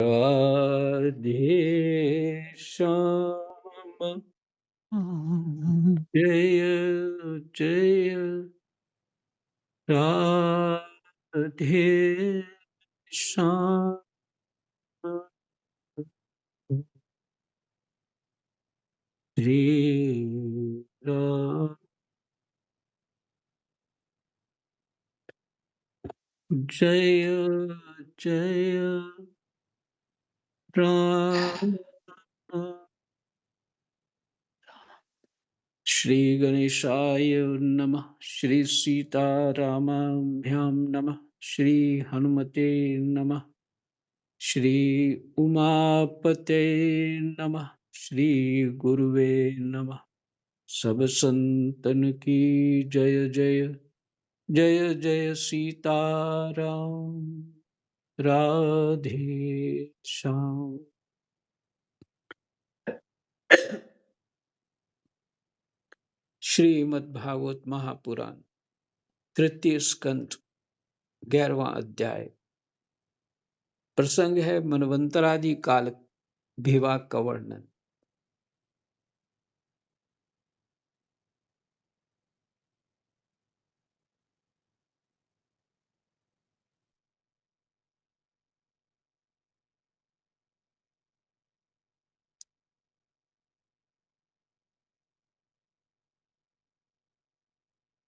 राधे श्याम जय जय राधे श्याम श्री राम जय जय राम श्री गणेशाय नमः। श्री सीतारामाभ्यां नमः। श्री हनुमते नमः। श्री उमापते नमः। श्री गुरुवे नमः। सब संतन की जय जय। जय जय सीताराम। राधे श्याम। श्रीमद् भागवत महापुराण तृतीय स्कंध 11वां अध्याय। प्रसंग है मनवंतरादि काल विभाग का वर्णन।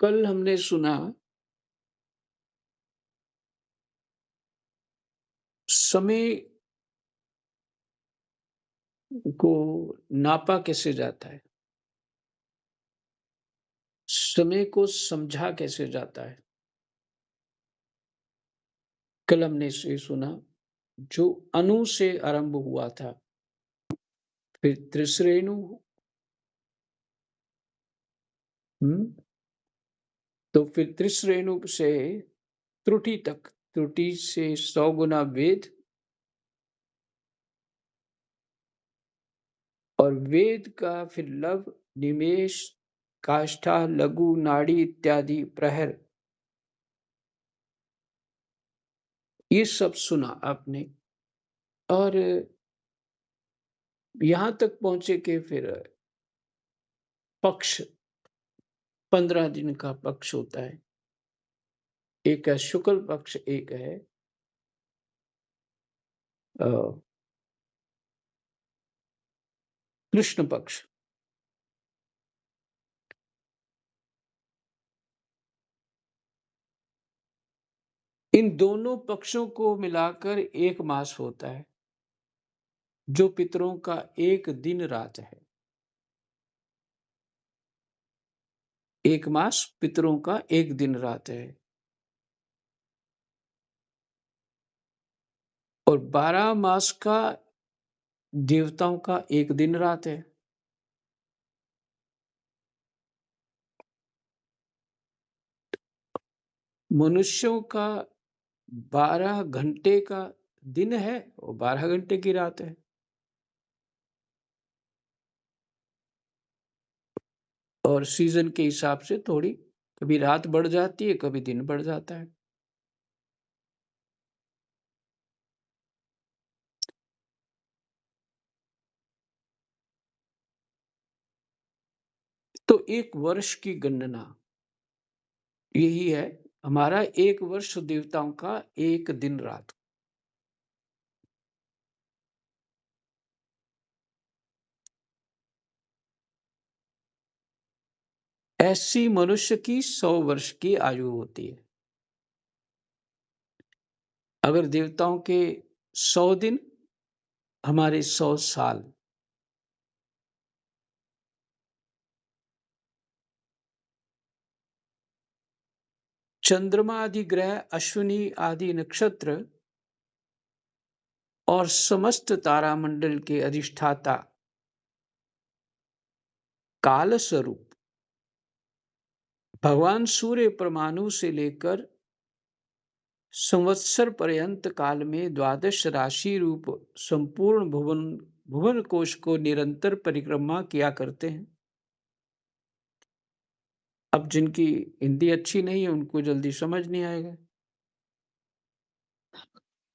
कल हमने सुना समय को नापा कैसे जाता है, समय को समझा कैसे जाता है। कल हमने इसे सुना जो अणु से आरंभ हुआ था, फिर त्रिश्रेणु, तो फिर त्रिश्रेणु से त्रुटि तक, त्रुटि से 100 गुना वेद, और वेद का फिर लव, निमेष, काष्ठा, लघु, नाड़ी इत्यादि प्रहर, ये सब सुना आपने। और यहां तक पहुंचे कि फिर पक्ष 15 दिन का पक्ष होता है। एक है शुक्ल पक्ष, एक है कृष्ण पक्ष। इन दोनों पक्षों को मिलाकर एक मास होता है, जो पितरों का एक दिन रात है। एक मास पितरों का एक दिन रात है, और 12 मास का देवताओं का एक दिन रात है। मनुष्यों का 12 घंटे का दिन है और 12 घंटे की रात है। और सीजन के हिसाब से थोड़ी कभी रात बढ़ जाती है, कभी दिन बढ़ जाता है। तो एक वर्ष की गणना यही है। हमारा एक वर्ष देवताओं का एक दिन रात। ऐसी मनुष्य की 100 वर्ष की आयु होती है। अगर देवताओं के 100 दिन, हमारे 100 साल। चंद्रमा आदि ग्रह, अश्विनी आदि नक्षत्र और समस्त तारामंडल के अधिष्ठाता काल स्वरूप भगवान सूर्य परमाणु से लेकर संवत्सर पर्यंत काल में 12 राशि रूप संपूर्ण भुवन कोश को निरंतर परिक्रमा किया करते हैं। अब जिनकी हिंदी अच्छी नहीं है उनको जल्दी समझ नहीं आएगा।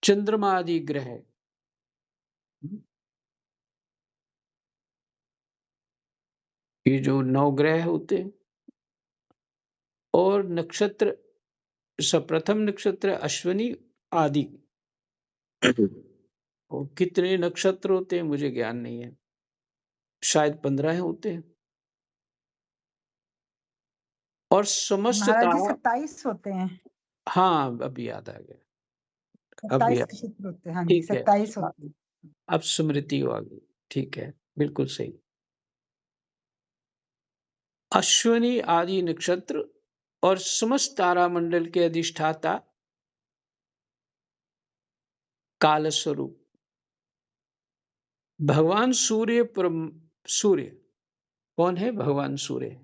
चंद्रमा आदि ग्रह ये जो 9 ग्रह होते हैं और नक्षत्र प्रथम नक्षत्र अश्विनी आदि और कितने नक्षत्र होते हैं मुझे ज्ञान नहीं है। शायद 15 होते हैं और समस्त महाराज जी तारा 27 होते हैं। हाँ, अब याद आ गया। अब 27 याद नक्षत्र होते हैं। हाँ जी, ठीक है। 27 होते हैं। अब स्मृति आ गई। ठीक है, बिल्कुल सही। अश्विनी आदि नक्षत्र और समस्त तारामंडल के अधिष्ठाता काल स्वरूप भगवान सूर्य कौन है? भगवान सूर्य।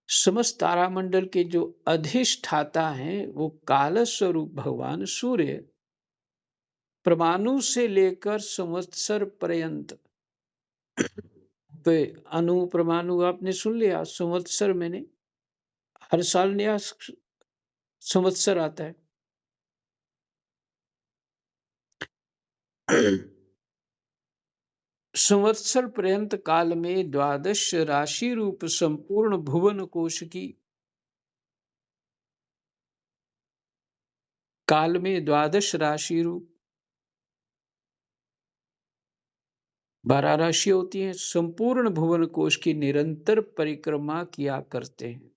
समस्त तारामंडल के जो अधिष्ठाता हैं वो काल स्वरूप भगवान सूर्य परमाणु से लेकर संवत्सर पर्यंत पे अणु परमाणु आपने सुन लिया। संवत्सर मैंने हर साल नया संवत्सर आता है। संवत्सर पर्यंत काल में द्वादश राशि रूप संपूर्ण भुवन कोश की काल में द्वादश राशि रूप 12 राशि होती हैं, संपूर्ण भुवन कोश की निरंतर परिक्रमा किया करते हैं।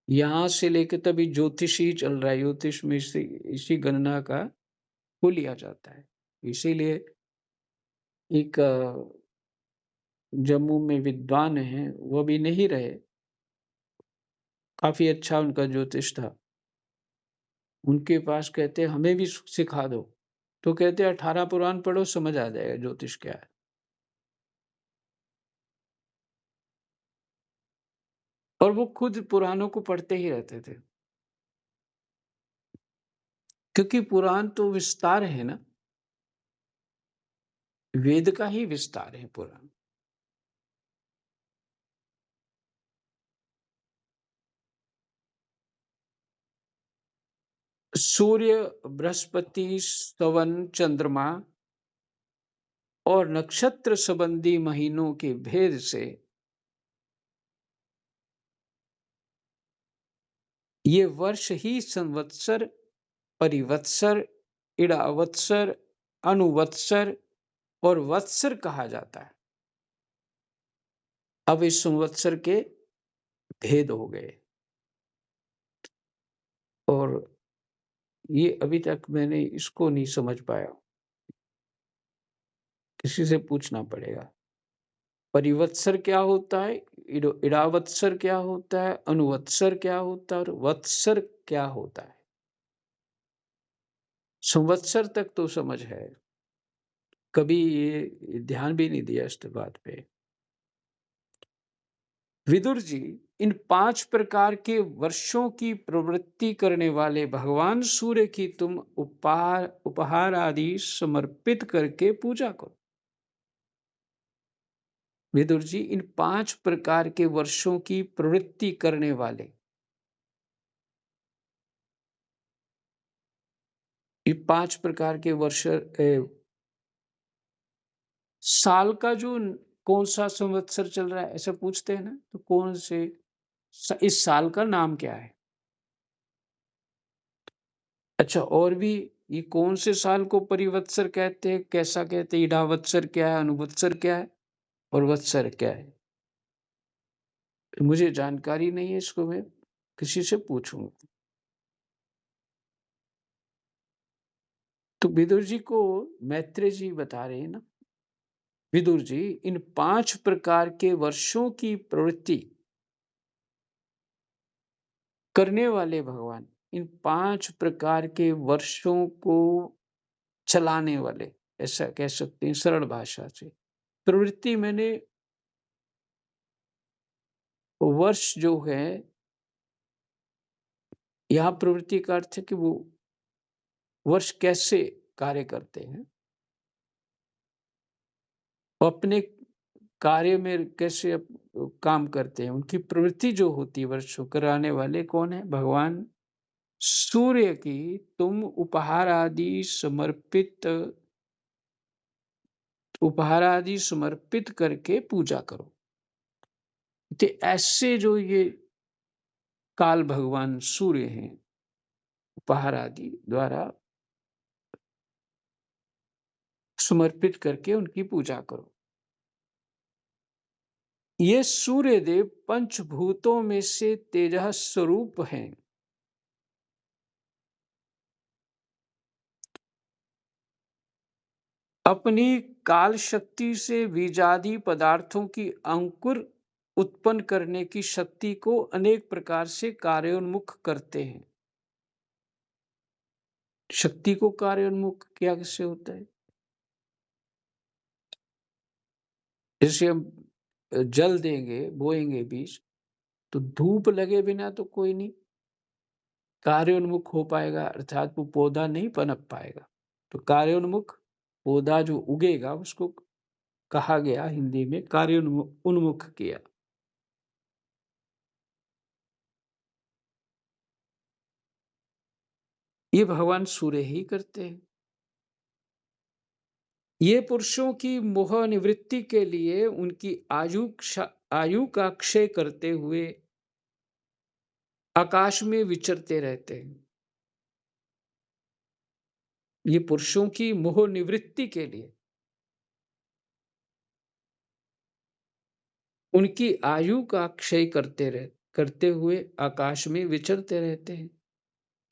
यहां से लेकर तभी ज्योतिष ही चल रहा है। ज्योतिष में इसी गणना का को लिया जाता है। इसीलिए एक जम्मू में विद्वान हैं, वो भी नहीं रहे। काफी अच्छा उनका ज्योतिष था। उनके पास कहते हमें भी सिखा दो। तो कहते 18 पुराण पढ़ो, समझ आ जाएगा ज्योतिष क्या है। और वो खुद पुराणों को पढ़ते ही रहते थे। क्योंकि पुराण तो विस्तार है ना, वेद का ही विस्तार है पुराण। सूर्य, बृहस्पति, स्तवन, चंद्रमा और नक्षत्र संबंधी महीनों के भेद से ये वर्ष ही संवत्सर, परिवत्सर, इड़ावत्सर, अनुवत्सर और वत्सर कहा जाता है। अब इस संवत्सर के भेद हो गए और ये अभी तक मैंने इसको नहीं समझ पाया। किसी से पूछना पड़ेगा। परिवत्सर क्या होता है? इड़ावत्सर क्या होता है? अनुवत्सर क्या होता है? और वत्सर क्या होता है? संवत्सर तक तो समझ है। कभी ये ध्यान भी नहीं दिया इस बात पे। विदुर जी, इन 5 प्रकार के वर्षों की प्रवृत्ति करने वाले भगवान सूर्य की तुम उपहार आदि समर्पित करके पूजा करो। विदुर जी, इन 5 प्रकार के वर्षों की प्रवृत्ति करने वाले, ये 5 प्रकार के वर्ष साल का जो कौन सा संवत्सर चल रहा है ऐसा पूछते हैं ना, तो कौन से इस साल का नाम क्या है? अच्छा, और भी ये कौन से साल को परिवत्सर कहते हैं, कैसा कहते हैं? इडावत्सर क्या है, अनुवत्सर क्या है और वत्सर क्या है? मुझे जानकारी नहीं है, इसको मैं किसी से पूछूंगा। तो विदुर जी को मैत्रेय जी बता रहे हैं ना, विदुर जी, इन 5 प्रकार के वर्षों की प्रवृत्ति करने वाले भगवान, इन 5 प्रकार के वर्षों को चलाने वाले, ऐसा कह सकते हैं सरल भाषा से। प्रवृत्ति मैंने वर्ष जो है, यहाँ प्रवृत्ति का अर्थ है कि वो वर्ष कैसे कार्य करते हैं, वो अपने कार्य में कैसे काम करते हैं, उनकी प्रवृत्ति जो होती है वर्षों कराने वाले कौन है? भगवान सूर्य की तुम उपहार आदि समर्पित करके पूजा करो। तो ऐसे जो ये काल भगवान सूर्य हैं, उपहार आदि द्वारा समर्पित करके उनकी पूजा करो। ये सूर्य देव पंचभूतों में से तेजः स्वरूप हैं। अपनी काल शक्ति से बीजादि पदार्थों की अंकुर उत्पन्न करने की शक्ति को अनेक प्रकार से कार्योन्मुख करते हैं। शक्ति को कार्योन्मुख क्या कैसे होता है? जैसे हम जल देंगे, बोएंगे बीज, तो धूप लगे बिना तो कोई नहीं कार्योन्मुख हो पाएगा, अर्थात वो पौधा नहीं पनप पाएगा। तो कार्योन्मुख पौधा जो उगेगा उसको कहा गया हिंदी में उन्मुख किया। ये भगवान सूर्य ही करते हैं। ये पुरुषों की मोह निवृत्ति के लिए उनकी आयु का क्षय करते हुए आकाश में विचरते रहते हैं। ये पुरुषों की मोह निवृत्ति के लिए उनकी आयु का क्षय करते हुए आकाश में विचरते रहते हैं।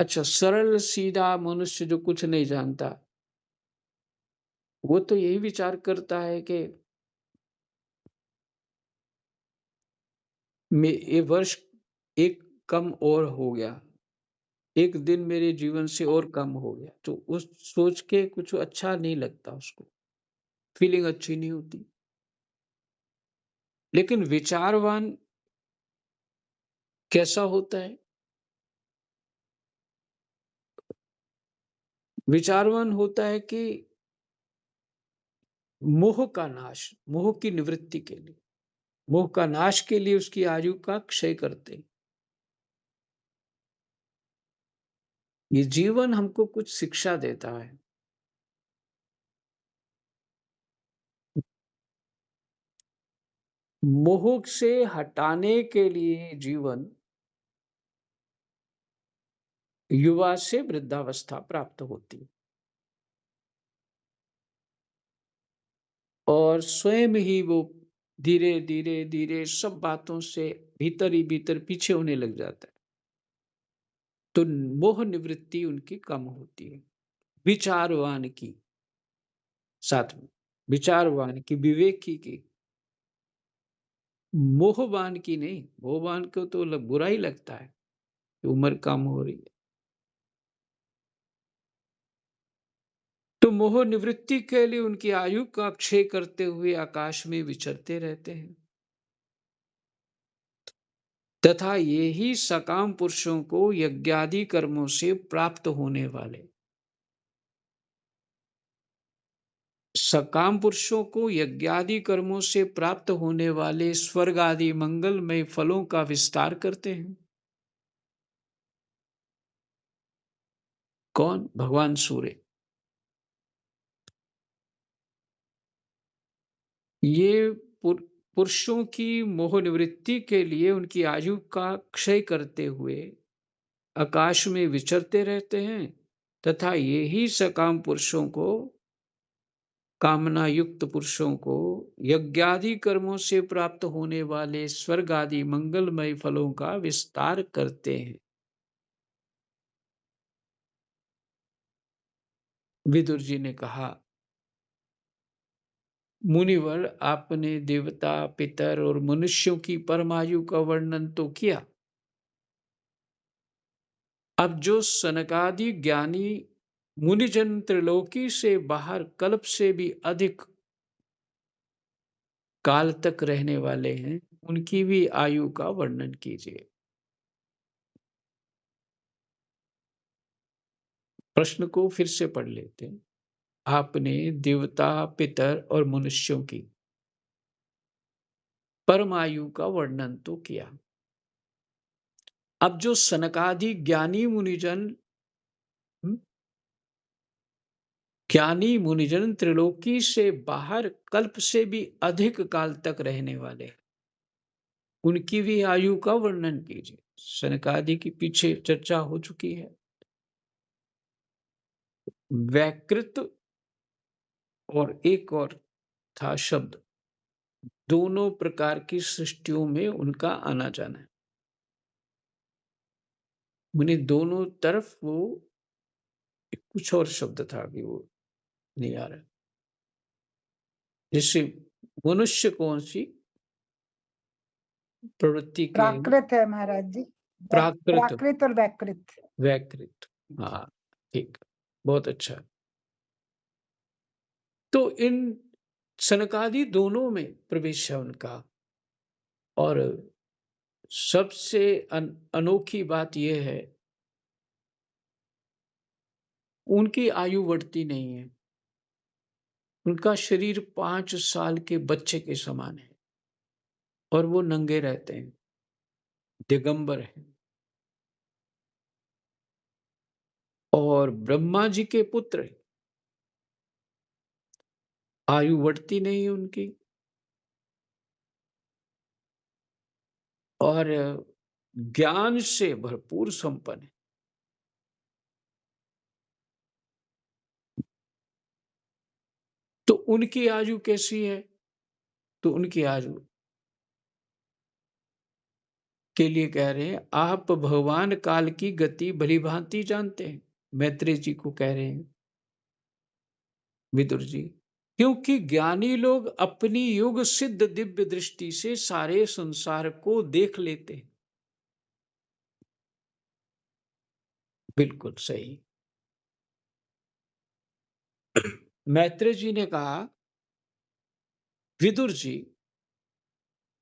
अच्छा, सरल सीधा मनुष्य जो कुछ नहीं जानता, वो तो यही विचार करता है कि ये वर्ष एक कम और हो गया, एक दिन मेरे जीवन से और कम हो गया, तो उस सोच के कुछ अच्छा नहीं लगता उसको, फीलिंग अच्छी नहीं होती। लेकिन विचारवान कैसा होता है? विचारवान होता है कि मोह का नाश, मोह की निवृत्ति के लिए, मोह का नाश के लिए उसकी आयु का क्षय करते हैं। ये जीवन हमको कुछ शिक्षा देता है। मोह से हटाने के लिए जीवन युवा से वृद्धावस्था प्राप्त होती है और स्वयं ही वो धीरे धीरे धीरे सब बातों से भीतर ही भीतर पीछे होने लग जाता है। तो मोह निवृत्ति उनकी कम होती है। विचारवान की, साथ में विचारवान की, विवेकी की, मोहवान की नहीं। मोहवान को तो बुरा ही लगता है कि उम्र कम हो रही है। तो मोह निवृत्ति के लिए उनकी आयु का क्षय करते हुए आकाश में विचरते रहते हैं तथा ये ही सकाम पुरुषों को यज्ञादि कर्मों से प्राप्त होने वाले, सकाम पुरुषों को यज्ञादि कर्मों से प्राप्त होने वाले स्वर्ग आदि मंगलमय फलों का विस्तार करते हैं। कौन? भगवान सूर्य। ये पुरुषों की मोह निवृत्ति के लिए उनकी आयु का क्षय करते हुए आकाश में विचरते रहते हैं तथा ये ही सकाम पुरुषों को, कामना युक्त पुरुषों को यज्ञादि कर्मों से प्राप्त होने वाले स्वर्ग आदि मंगलमय फलों का विस्तार करते हैं। विदुर जी ने कहा, मुनिवर आपने देवता, पितर और मनुष्यों की परमायु का वर्णन तो किया। अब जो सनकादि ज्ञानी मुनिजन त्रिलोकी से बाहर कल्प से भी अधिक काल तक रहने वाले हैं, उनकी भी आयु का वर्णन कीजिए। प्रश्न को फिर से पढ़ लेते हैं। आपने देवता, पितर और मनुष्यों की परमायु का वर्णन तो किया। अब जो सनकादि हम्म, ज्ञानी मुनिजन त्रिलोकी से बाहर कल्प से भी अधिक काल तक रहने वाले, उनकी भी आयु का वर्णन कीजिए। सनकादि की पीछे चर्चा हो चुकी है। वैकृत और एक और था शब्द, दोनों प्रकार की सृष्टियों में उनका आना जाना है। मैंने दोनों तरफ वो कुछ और शब्द था कि वो नहीं आ रहा। जैसे मनुष्य कौन सी प्रवृत्ति के हैं? प्राकृत है महाराज जी। प्राकृत, प्राकृत और वैकृत। वैकृत, हाँ ठीक, बहुत अच्छा। तो इन सनकादि दोनों में प्रवेश है उनका। और सबसे अनोखी बात यह है, उनकी आयु बढ़ती नहीं है। उनका शरीर 5 साल के बच्चे के समान है और वो नंगे रहते हैं, दिगंबर हैं। और ब्रह्मा जी के पुत्र हैं। आयु बढ़ती नहीं है उनकी। और ज्ञान से भरपूर संपन्न है। तो उनकी आयु कैसी है? तो उनकी आयु के लिए कह रहे हैं, आप भगवान काल की गति भली भांति जानते हैं। मैत्रेय जी को कह रहे हैं विदुर जी, क्योंकि ज्ञानी लोग अपनी युग सिद्ध दिव्य दृष्टि से सारे संसार को देख लेते हैं। बिल्कुल सही। मैत्रेय जी ने कहा, विदुर जी,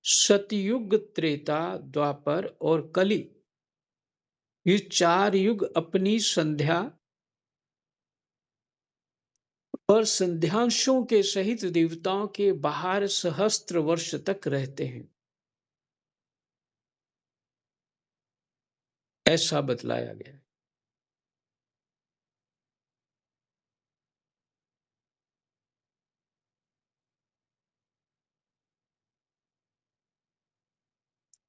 सतयुग, त्रेता, द्वापर और कली, ये 4 युग अपनी संध्या और संध्यांशों के सहित देवताओं के बाहर सहस्त्र वर्ष तक रहते हैं, ऐसा बतलाया गया।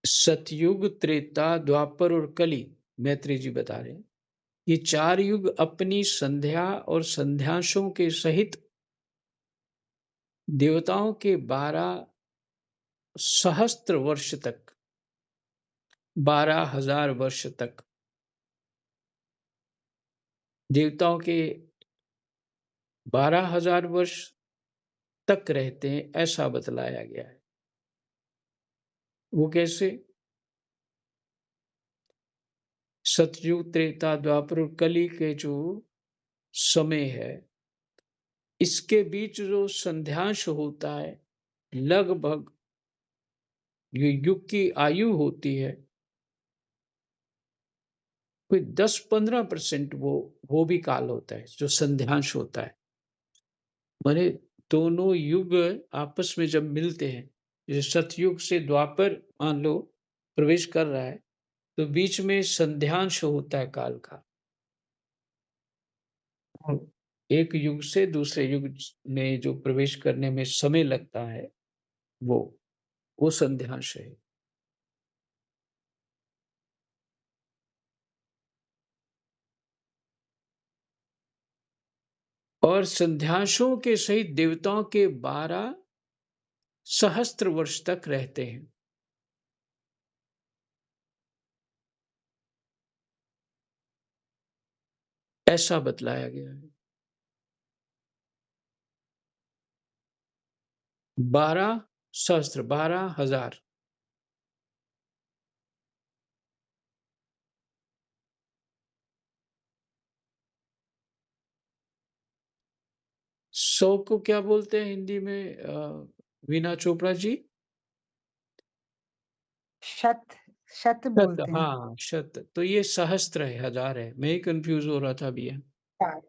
सतयुग, त्रेता, द्वापर और कली, मैत्रेय जी बता रहे हैं, ये 4 युग अपनी संध्या और संध्यांशों के सहित देवताओं के 12 सहस्त्र वर्ष तक, 12,000 वर्ष तक देवताओं के 12,000 वर्ष तक रहते हैं, ऐसा बतलाया गया है। वो कैसे? सतयुग, त्रेता, द्वापर और कली के जो समय है, इसके बीच जो संध्यांश होता है, लगभग ये युग की आयु होती है, कोई 10-15% वो भी काल होता है जो संध्यांश होता है। माने दोनों युग आपस में जब मिलते हैं, जैसे सतयुग से द्वापर मान लो प्रवेश कर रहा है, तो बीच में संध्यांश होता है काल का। और एक युग से दूसरे युग में जो प्रवेश करने में समय लगता है, वो वो संध्यांश है। और संध्यांशों के सहित देवताओं के 12 सहस्त्र वर्ष तक रहते हैं, ऐसा बतलाया गया है। 12 सहस्त्र, 12,000। सौ को क्या बोलते हैं हिंदी में, वीना चोपड़ा जी? शत, शत शत, बोलते हैं। हाँ शत। तो ये सहस्त्र है, 1000 है। मैं ही कंफ्यूज हो रहा था भैया। हाँ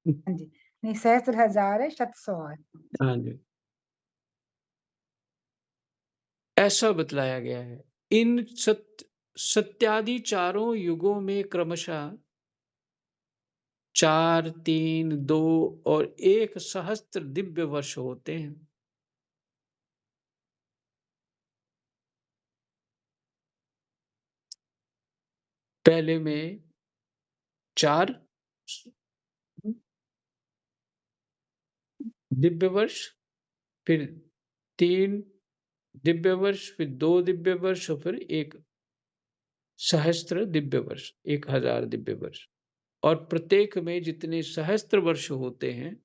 जी, नहीं सहस्त्र 1000 है, शत 100 है। हाँ जी, ऐसा बतलाया गया है। इन सत्यादि चारों युगों में क्रमशः 4, 3, 2 और 1 सहस्त्र दिव्य वर्ष होते हैं। पहले में 4 दिव्य वर्ष, फिर 3 दिव्य वर्ष, फिर 2 दिव्य वर्ष और फिर 1 सहस्त्र दिव्य वर्ष, 1000 दिव्य वर्ष। और प्रत्येक में जितने सहस्त्र वर्ष होते हैं,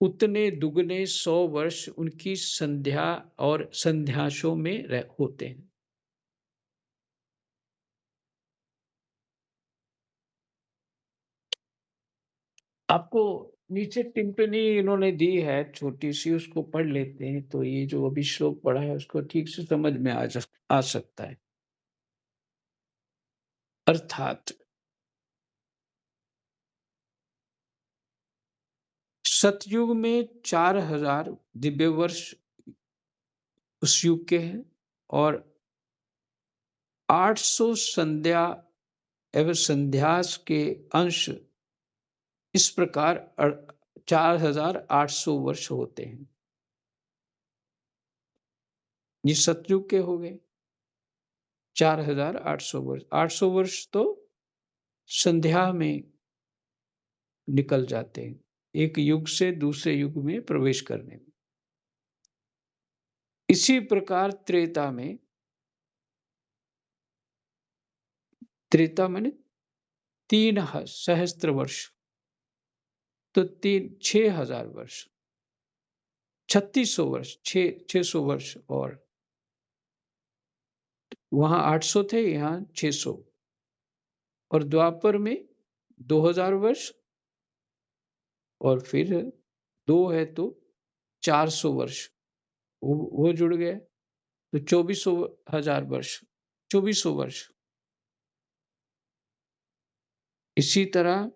उतने दुगने 100 वर्ष उनकी संध्या और संध्यासों में होते हैं। आपको नीचे टिप्पणी इन्होंने दी है छोटी सी, उसको पढ़ लेते हैं तो ये जो अभी श्लोक पढ़ा है उसको ठीक से समझ में आ सकता है। अर्थात सतयुग में 4000 दिव्य वर्ष उस युग के हैं और 800 संध्या एवं संध्यास के अंश इस प्रकार 4800 वर्ष होते हैं। ये सतयुग के हो गए 4800 वर्ष। 800 वर्ष तो संध्या में निकल जाते हैं, एक युग से दूसरे युग में प्रवेश करने में। इसी प्रकार त्रेता माने 3 सहस्त्र वर्ष, तो 6000 वर्ष, 3600 वर्ष, 600 वर्ष, और वहां 800 थे, यहाँ 600, और द्वापर में 2000 वर्ष, और फिर 2 है तो 400 वर्ष, वो जुड़ गए तो 24,000 वर्ष, 2400 वर्ष। इसी तरह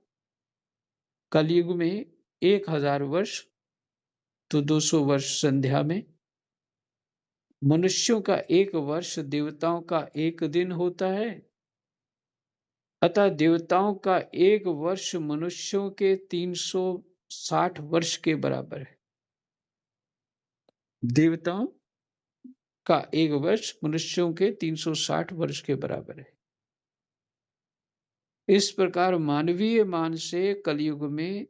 कलयुग में 1000 वर्ष, तो 200 वर्ष संध्या में। मनुष्यों का 1 वर्ष देवताओं का 1 दिन होता है, अतः देवताओं का 1 वर्ष मनुष्यों के 360 वर्ष के बराबर है। देवताओं का 1 वर्ष मनुष्यों के 360 वर्ष के बराबर है। इस प्रकार मानवीय मान से कलयुग में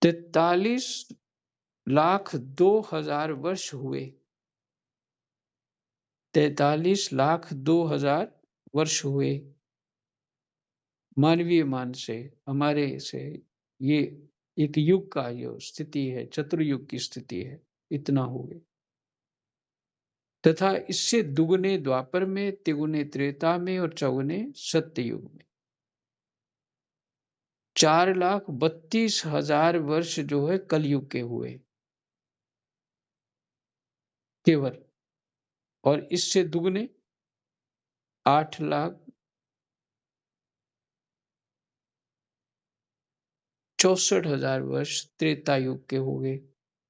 43,02,000 वर्ष हुए। 43,02,000 वर्ष हुए मानवीय मान से, हमारे से। ये एक युग का जो स्थिति है, चतुर्युग की स्थिति है, इतना हो गया। तथा इससे दुगने द्वापर में, तिगुने त्रेता में और चौगुने सत्ययुग में 4,32,000 वर्ष जो है कलयुग के हुए केवल, और इससे दुगने 8,64,000 वर्ष त्रेता युग के हो गए।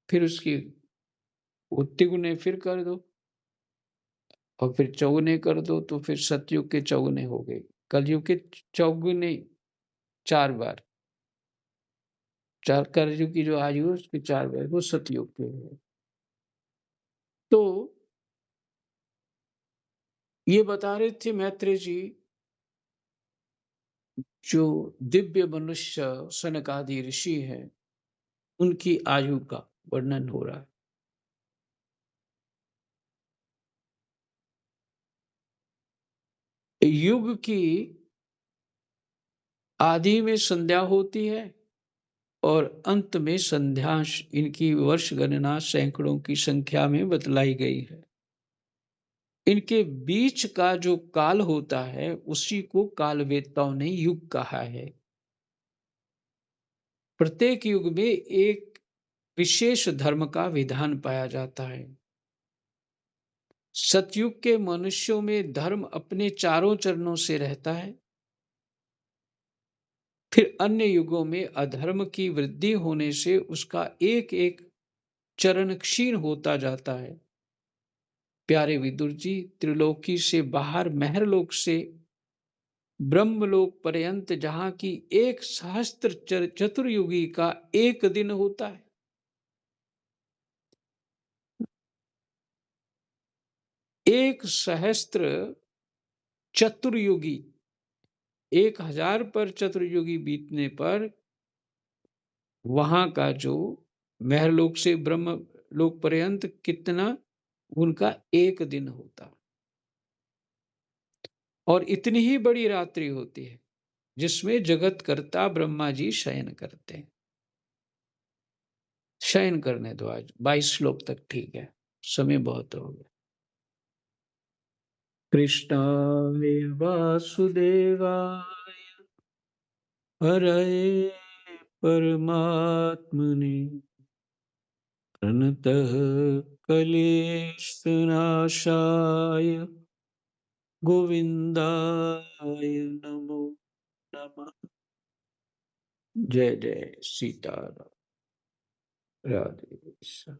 फिर उसकी तिगुने फिर कर दो और फिर चौगुने कर दो, तो फिर सतयुग के चौगुने हो गए। कलयुग के चौगुने 4 बार, 4 कलयुग की जो आयु है उसके 4 बार वो सतयुग के है। तो ये बता रहे थे मैत्रेय जी, जो दिव्य मनुष्य सनकादि ऋषि हैं, उनकी आयु का वर्णन हो रहा है। युग की आदि में संध्या होती है और अंत में संध्यांश, इनकी वर्ष गणना सैकड़ों की संख्या में बतलाई गई है। इनके बीच का जो काल होता है उसी को कालवेत्ताओं ने युग कहा है। प्रत्येक युग में एक विशेष धर्म का विधान पाया जाता है। सतयुग के मनुष्यों में धर्म अपने चारों चरणों से रहता है। फिर अन्य युगों में अधर्म की वृद्धि होने से उसका एक एक चरण क्षीण होता जाता है। प्यारे विदुर जी, त्रिलोकी से बाहर महरलोक से ब्रह्मलोक पर्यंत जहाँ की एक सहस्त्र चतुर्युगी का एक दिन होता है। एक सहस्त्र चतुर्युगी, 1000 पर चतुर्युगी बीतने पर वहां का जो महरलोक से ब्रह्म लोक पर्यंत कितना उनका एक दिन होता, और इतनी ही बड़ी रात्रि होती है जिसमें जगत कर्ता ब्रह्मा जी शयन करते हैं। शयन करने दो, आज 22 श्लोक तक ठीक है, समय बहुत हो गया। कृष्णाय वासुदेवाय हरये परमात्मने प्रणतः क्लेशनाशाय गोविंदाय नमो नमः। जय जय सीताराम। राधे कृष्ण।